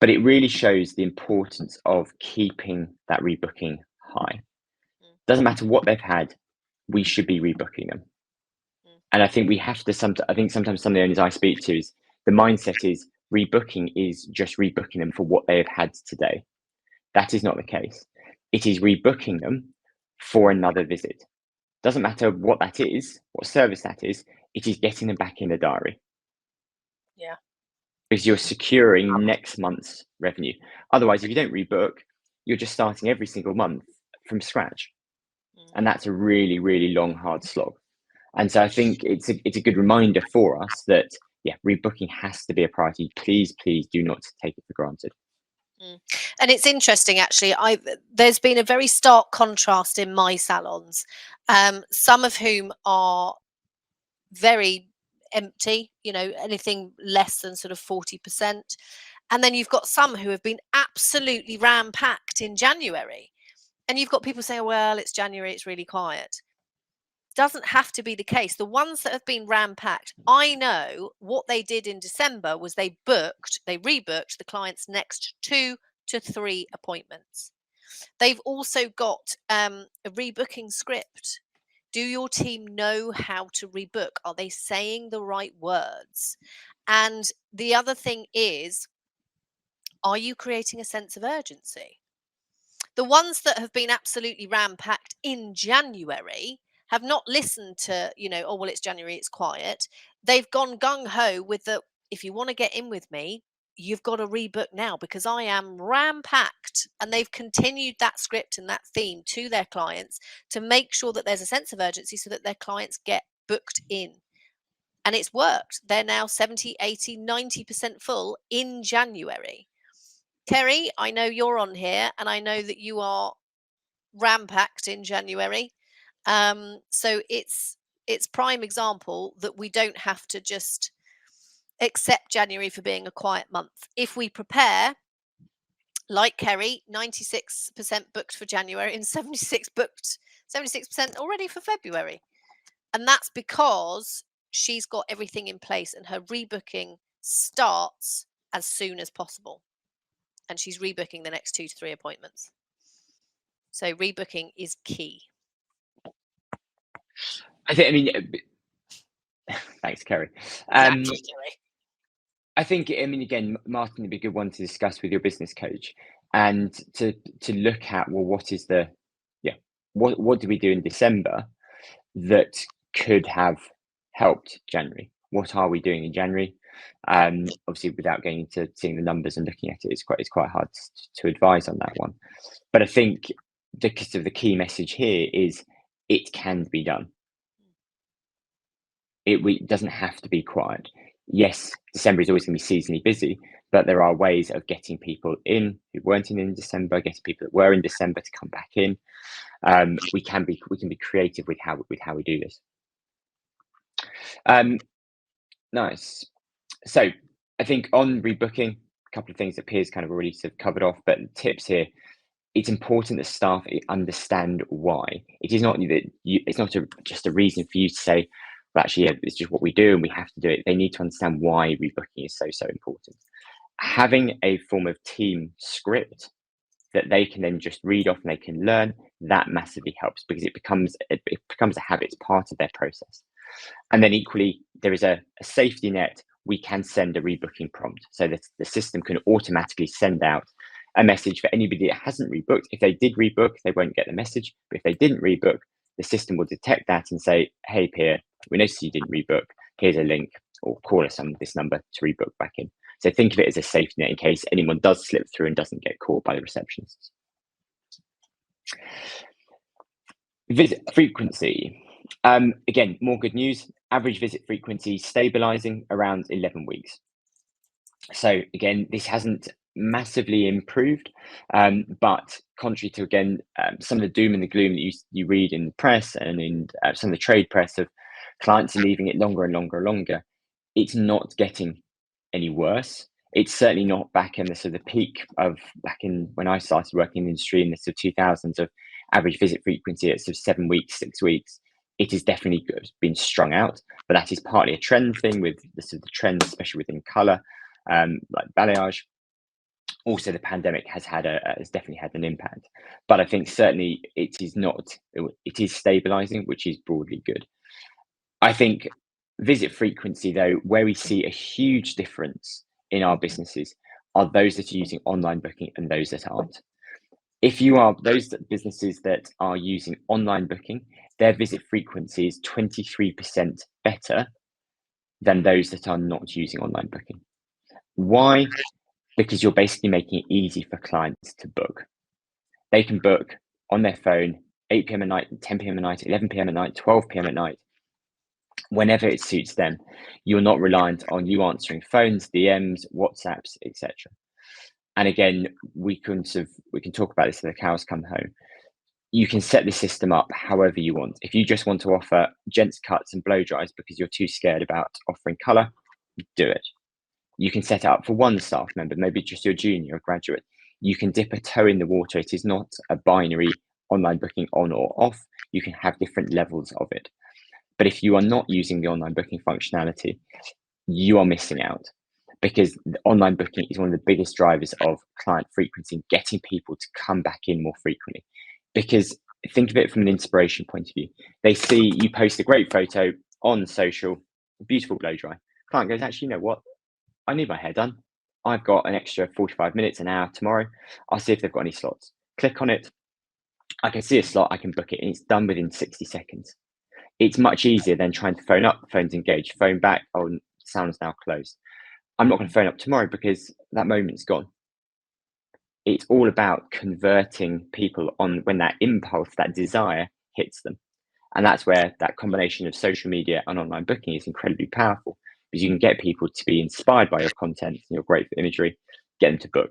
But it really shows the importance of keeping that rebooking high. Doesn't matter what they've had, we should be rebooking them. And I think we have to, I think sometimes some of the owners I speak to is the mindset is rebooking is just rebooking them for what they have had today. That is not the case. It is rebooking them for another visit. Doesn't matter what that is, what service that is, it is getting them back in the diary. Yeah. Because you're securing next month's revenue. Otherwise, if you don't rebook, you're just starting every single month from scratch. And that's a really, really long, hard slog. And so I think it's a good reminder for us that, yeah, rebooking has to be a priority. Please, please do not take it for granted. And it's interesting, actually. There's been a very stark contrast in my salons, some of whom are very empty, you know, anything less than sort of 40%. And then you've got some who have been absolutely ram-packed in January. And you've got people saying, well, it's January, it's really quiet. Doesn't have to be the case. The ones that have been ram-packed, I know what they did in December was they rebooked the client's next 2 to 3 appointments. They've also got a rebooking script. Do your team know how to rebook? Are they saying the right words? And the other thing is, are you creating a sense of urgency? The ones that have been absolutely ram-packed in January have not listened to, you know, oh, well, it's January, it's quiet. They've gone gung-ho with the, if you want to get in with me, you've got to rebook now because I am ram-packed. And they've continued that script and that theme to their clients to make sure that there's a sense of urgency so that their clients get booked in. And it's worked. They're now 70, 80, 90% full in January. Terry, I know you're on here and I know that you are ram-packed in January. So it's prime example that we don't have to just accept January for being a quiet month. If we prepare, like Kerry, 96% booked for January and 76% already for February. And that's because she's got everything in place and her rebooking starts as soon as possible. And she's rebooking the next 2 to 3 appointments. So rebooking is key. Thanks, Kerry. Exactly, I think, again, Martin would be a good one to discuss with your business coach and to look at, well, what is what do we do in December that could have helped January? What are we doing in January? Obviously, without getting into seeing the numbers and looking at it, it's quite hard to advise on that one. But I think the key message here is it can be done. It doesn't have to be quiet. Yes, December is always going to be seasonally busy, but there are ways of getting people in who weren't in December, getting people that were in December to come back in. We can be creative with how we do this. Nice. So I think on rebooking, a couple of things that Piers kind of already sort of covered off, but tips here. It's important that staff understand why. It is not that it's not just a reason for you to say, well, actually, yeah, it's just what we do and we have to do it. They need to understand why rebooking is so important. Having a form of team script that they can then just read off and they can learn, that massively helps because it becomes a habit, it's part of their process. And then equally, there is a safety net. We can send a rebooking prompt so that the system can automatically send out a message for anybody that hasn't rebooked. If they did rebook, they won't get the message. But if they didn't rebook, the system will detect that and say, hey, Pierre, we noticed you didn't rebook. Here's a link, or call us on this number to rebook back in. So think of it as a safety net in case anyone does slip through and doesn't get called by the receptionists. Visit frequency. Again, more good news. Average visit frequency stabilizing around 11 weeks. So again, this hasn't massively improved, but contrary to, again, some of the doom and the gloom that you read in the press and in some of the trade press of clients are leaving it longer and longer and longer, it's not getting any worse. It's certainly not back in the sort of peak of back in when I started working in the industry in the sort of 2000s of average visit frequency at sort of 7 weeks, 6 weeks. It is definitely been strung out, but that is partly a trend thing with the sort of trends, especially within colour, like balayage. Also, the pandemic has definitely had an impact, but I think certainly it is stabilizing, which is broadly good. I think visit frequency, though, where we see a huge difference in our businesses are those that are using online booking and those that aren't. If you are businesses that are using online booking, their visit frequency is 23% better than those that are not using online booking. Why? Because you're basically making it easy for clients to book. They can book on their phone 8 p.m. at night, 10 p.m. at night, 11 p.m. at night, 12 p.m. at night, whenever it suits them. You're not reliant on you answering phones, DMs, WhatsApps, etc. And again, we can talk about this till the cows come home. You can set the system up however you want. If you just want to offer gents cuts and blow dries because you're too scared about offering color, do it. You can set it up for one staff member, maybe just your junior or graduate. You can dip a toe in the water. It is not a binary online booking on or off. You can have different levels of it. But if you are not using the online booking functionality, you are missing out, because the online booking is one of the biggest drivers of client frequency and getting people to come back in more frequently. Because think of it from an inspiration point of view. They see you post a great photo on social, beautiful blow dry. Client goes, actually, you know what? I need my hair done. I've got an extra 45 minutes, an hour tomorrow. I'll see if they've got any slots. Click on it. I can see a slot, I can book it, and it's done within 60 seconds. It's much easier than trying to phone up, phone's engaged, phone back, oh, sound's now closed. I'm not going to phone up tomorrow because that moment's gone. It's all about converting people on when that impulse, that desire hits them. And that's where that combination of social media and online booking is incredibly powerful, because you can get people to be inspired by your content and your great imagery, get them to book.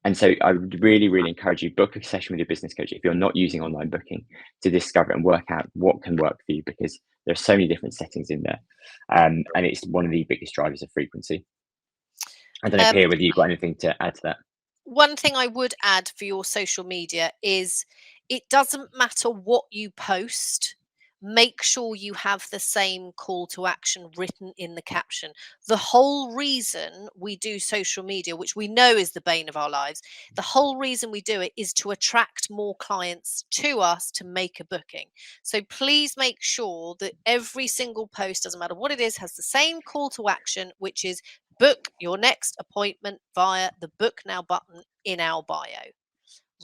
And so I would really, really encourage you, book a session with your business coach if you're not using online booking, to discover and work out what can work for you, because there are so many different settings in there. And it's one of the biggest drivers of frequency. I don't know, Pia, whether you've got anything to add to that. One thing I would add for your social media is it doesn't matter what you post. Make sure you have the same call to action written in the caption. The whole reason we do social media, which we know is the bane of our lives, the whole reason we do it is to attract more clients to us to make a booking. So please make sure that every single post, doesn't matter what it is, has the same call to action, which is book your next appointment via the book now button in our bio.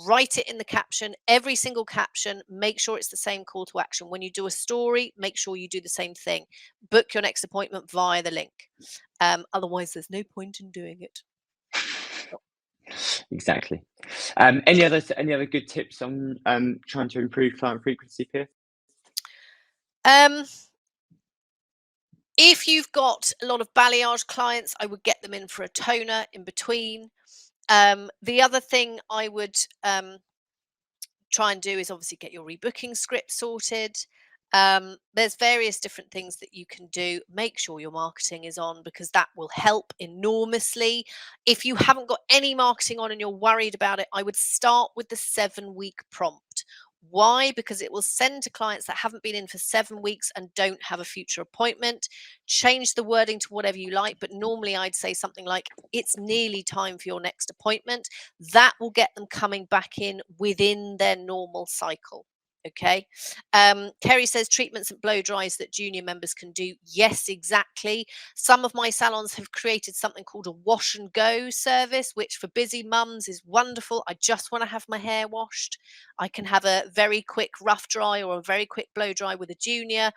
Write it in the caption, every single caption, make sure it's the same call to action. When you do a story, make sure you do the same thing. Book your next appointment via the link. Otherwise, there's no point in doing it. Exactly. Any other good tips on trying to improve client frequency, Pia? If you've got a lot of balayage clients, I would get them in for a toner in between. The other thing I would try and do is obviously get your rebooking script sorted. There's various different things that you can do. Make sure your marketing is on, because that will help enormously. If you haven't got any marketing on and you're worried about it, I would start with the 7-week prompt. Why? Because it will send to clients that haven't been in for 7 weeks and don't have a future appointment. Change the wording to whatever you like, but normally I'd say something like, it's nearly time for your next appointment. That will get them coming back in within their normal cycle. Okay. Kerry says treatments and blow dries that junior members can do. Yes, exactly. Some of my salons have created something called a wash and go service, which for busy mums is wonderful. I just want to have my hair washed. I can have a very quick rough dry or a very quick blow dry with a junior.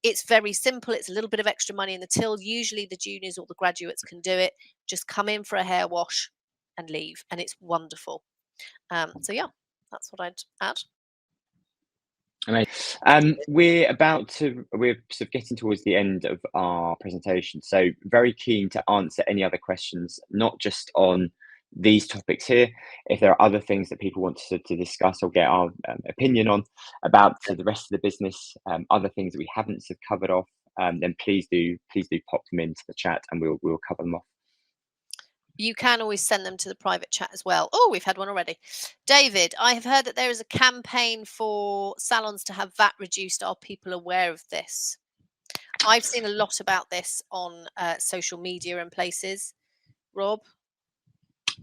It's very simple. It's a little bit of extra money in the till. Usually the juniors or the graduates can do it. Just come in for a hair wash and leave, and it's wonderful. So yeah, that's what I'd add. Amazing. We're sort of getting towards the end of our presentation, so very keen to answer any other questions, not just on these topics here. If there are other things that people want to discuss or get our opinion on about the rest of the business, other things that we haven't sort of covered off, then please do pop them into the chat and we'll cover them off. You can always send them to the private chat as well. Oh, we've had one already. David, I have heard that there is a campaign for salons to have VAT reduced. Are people aware of this? I've seen a lot about this on social media and places. Rob?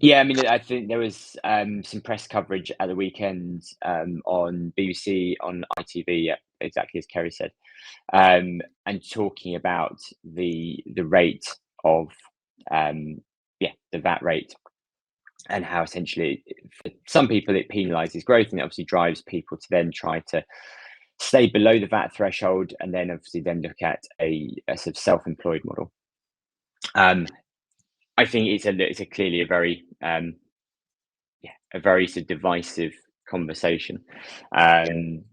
Yeah, I mean, I think there was some press coverage at the weekend on BBC, on ITV, yeah, exactly as Kerry said, and talking about the rate of the VAT rate, and how essentially for some people it penalises growth, and it obviously drives people to then try to stay below the VAT threshold, and then obviously then look at a sort of self-employed model. I think it's clearly a very sort of divisive conversation, and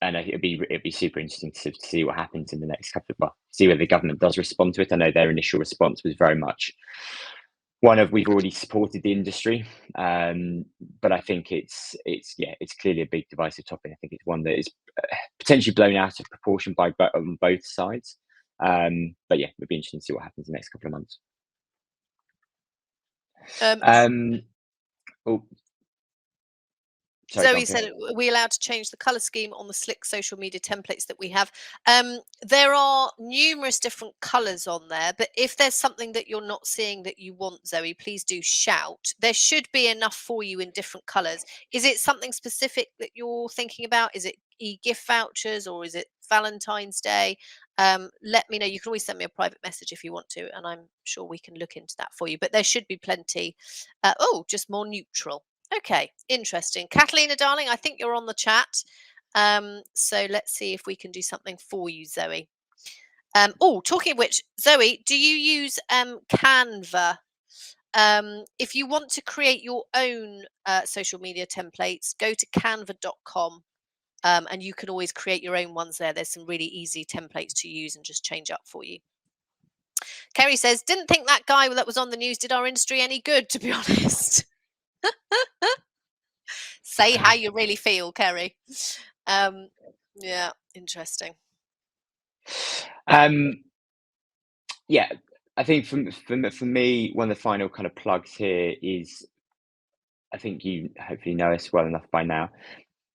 it'd be super interesting to see what happens in the next couple of see whether the government does respond to it. I know their initial response was very much one of, we've already supported the industry, but I think it's clearly a big divisive topic. I think it's one that is potentially blown out of proportion on both sides. But yeah, it'll be interesting to see what happens in the next couple of months. Zoe said, are we allowed to change the colour scheme on the slick social media templates that we have? There are numerous different colours on there, but if there's something that you're not seeing that you want, Zoe, please do shout. There should be enough for you in different colours. Is it something specific that you're thinking about? Is it e-gift vouchers, or is it Valentine's Day? Let me know. You can always send me a private message if you want to, and I'm sure we can look into that for you. But there should be plenty. Just more neutral. Okay, interesting. Catalina, darling, I think you're on the chat. So let's see if we can do something for you, Zoe. Talking of which, Zoe, do you use Canva? If you want to create your own social media templates, go to canva.com. And you can always create your own ones there. There's some really easy templates to use and just change up for you. Kerry says, didn't think that guy that was on the news did our industry any good, to be honest. Say how you really feel, Kerry. Yeah, interesting. Yeah, I think for me, one of the final kind of plugs here is, I think you hopefully know us well enough by now.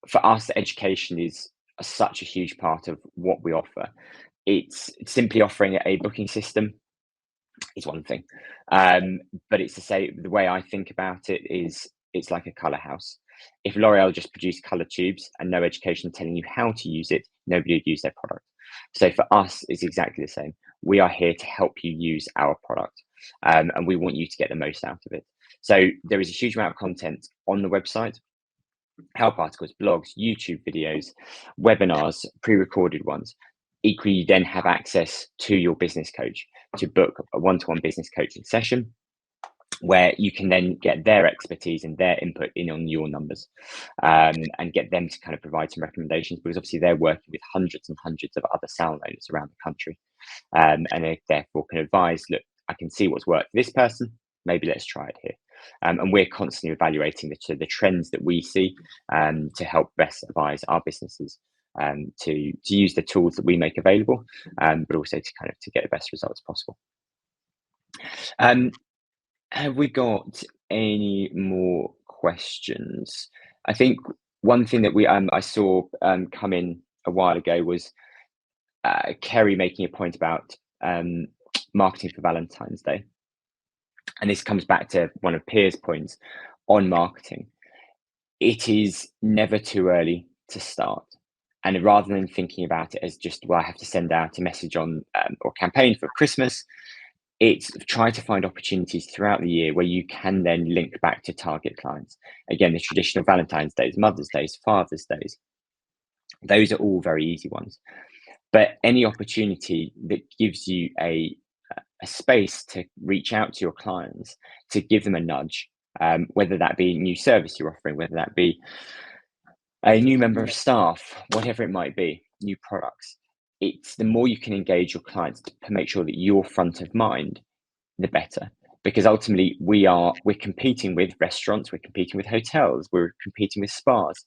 For us, education is such a huge part of what we offer. It's simply offering a booking system is one thing, but it's to say, the way I think about it is, it's like a colour house. If L'Oreal just produced colour tubes and no education telling you how to use it, nobody would use their product. So for us, it's exactly the same. We are here to help you use our product, and we want you to get the most out of it. So there is a huge amount of content on the website: help articles, blogs, YouTube videos, webinars, pre-recorded ones. Equally, you then have access to your business coach to book a one-to-one business coaching session, where you can then get their expertise and their input in on your numbers, and get them to kind of provide some recommendations, because obviously they're working with hundreds and hundreds of other salon owners around the country, and they therefore can advise, look, I can see what's worked for this person, maybe let's try it here. And we're constantly evaluating the trends that we see, to help best advise our businesses, to use the tools that we make available, but also to get the best results possible. Have we got any more questions? I think one thing that I saw come in a while ago was Kerry making a point about marketing for Valentine's Day. And this comes back to one of Piers' points on marketing. It is never too early to start. And rather than thinking about it as just, well, I have to send out a message on or campaign for Christmas, it's try to find opportunities throughout the year where you can then link back to target clients. Again, the traditional Valentine's Days, Mother's Days, Father's Days, those are all very easy ones. But any opportunity that gives you a space to reach out to your clients, to give them a nudge, whether that be a new service you're offering, whether that be a new member of staff, whatever it might be, new products, it's the more you can engage your clients to make sure that you're front of mind, the better. Because ultimately we're competing with restaurants, we're competing with hotels, we're competing with spas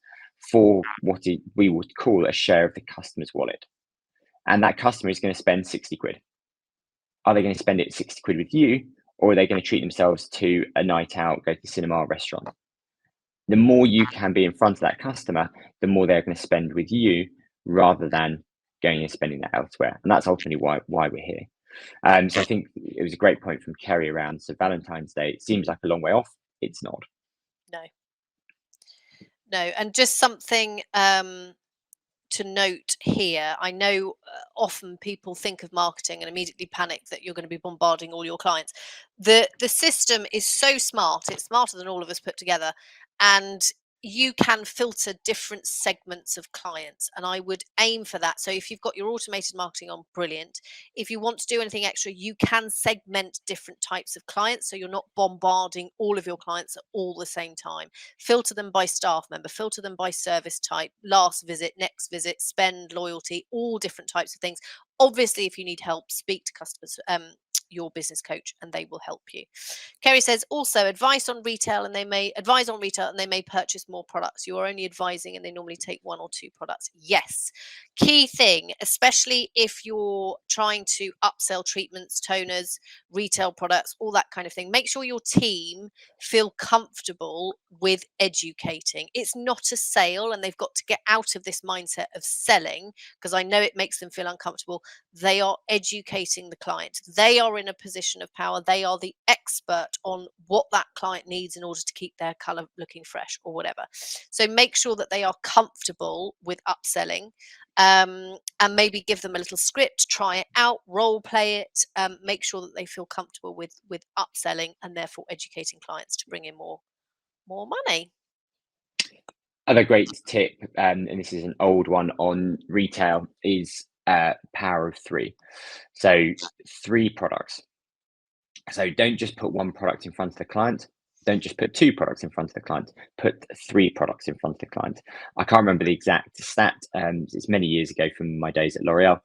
for what we would call a share of the customer's wallet. And that customer is going to spend 60 quid. Are they going to spend it 60 quid with you, or are they going to treat themselves to a night out, go to the cinema or restaurant? The more you can be in front of that customer, the more they're going to spend with you, rather than going and spending that elsewhere. And that's ultimately why we're here. So I think it was a great point from Kerry around, so Valentine's Day, it seems like a long way off. it's not. No, and just something to note here. I know often people think of marketing and immediately panic that you're going to be bombarding all your clients. The system is so smart, it's smarter than all of us put together, and you can filter different segments of clients, and I would aim for that. So if you've got your automated marketing on, brilliant. If you want to do anything extra, you can segment different types of clients, so you're not bombarding all of your clients at all the same time. Filter them by staff member, filter them by service type, last visit, next visit, spend, loyalty, all different types of things. Obviously, if you need help, speak to customers, your business coach, and they will help you. Kerry says also advice on retail, and they may advise on retail and they may purchase more products. You are only advising and they normally take 1 or 2 products. Yes, key thing, especially if you're trying to upsell treatments, toners, retail products, all that kind of thing. Make sure your team feel comfortable with educating. It's not a sale, and they've got to get out of this mindset of selling, because I know it makes them feel uncomfortable. They are educating the client. They are in a position of power. They are the expert on what that client needs in order to keep their color looking fresh or whatever. So make sure that they are comfortable with upselling, and maybe give them a little script, try it out, role play it, make sure that they feel comfortable with upselling, and therefore educating clients to bring in more money. Other great tip, and this is an old one on retail, is power of 3. So 3 products. So don't just put 1 product in front of the client. Don't just put 2 products in front of the client. Put 3 products in front of the client. I can't remember the exact stat. It's many years ago from my days at L'Oreal,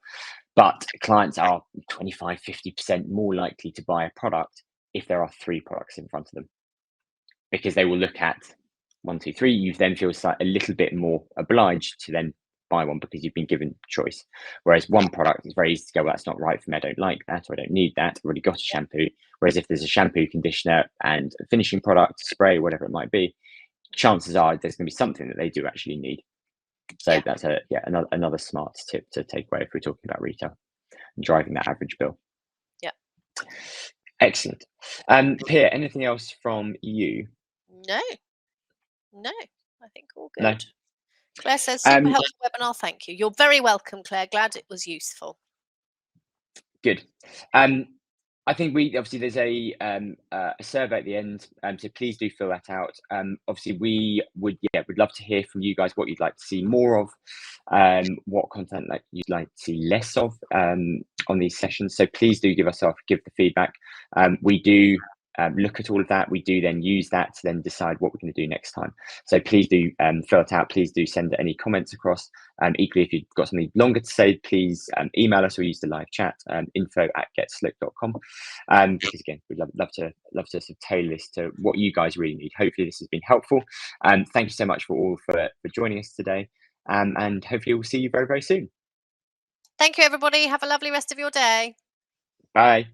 but clients are 25-50% more likely to buy a product if there are 3 products in front of them, because they will look at 1, 2, 3. You then feel a little bit more obliged to then buy one because you've been given choice. Whereas 1 product is very easy to go, well, that's not right for me, I don't like that, or I don't need that, I've already got a shampoo. Whereas if there's a shampoo, conditioner, and a finishing product, spray, whatever it might be, chances are there's going to be something that they do actually need. So that's another smart tip to take away if we're talking about retail and driving that average bill. Yeah. Excellent. Pia, anything else from you? No, I think all good. No. Claire says, super helpful webinar, thank you. You're very welcome, Claire. Glad it was useful. Good. I think obviously there's a survey at the end, so please do fill that out. Obviously we'd love to hear from you guys what you'd like to see more of, what content you'd like to see less of on these sessions. So please do give the feedback. We do look at all of that. We do then use that to then decide what we're going to do next time. So please do fill it out. Please do send any comments across. Equally, if you've got something longer to say, please email us or use the live chat, info@getslick.com. Because again, we'd love to sort of tailor this to what you guys really need. Hopefully this has been helpful. Thank you so much for joining us today. And hopefully we'll see you very, very soon. Thank you, everybody. Have a lovely rest of your day. Bye.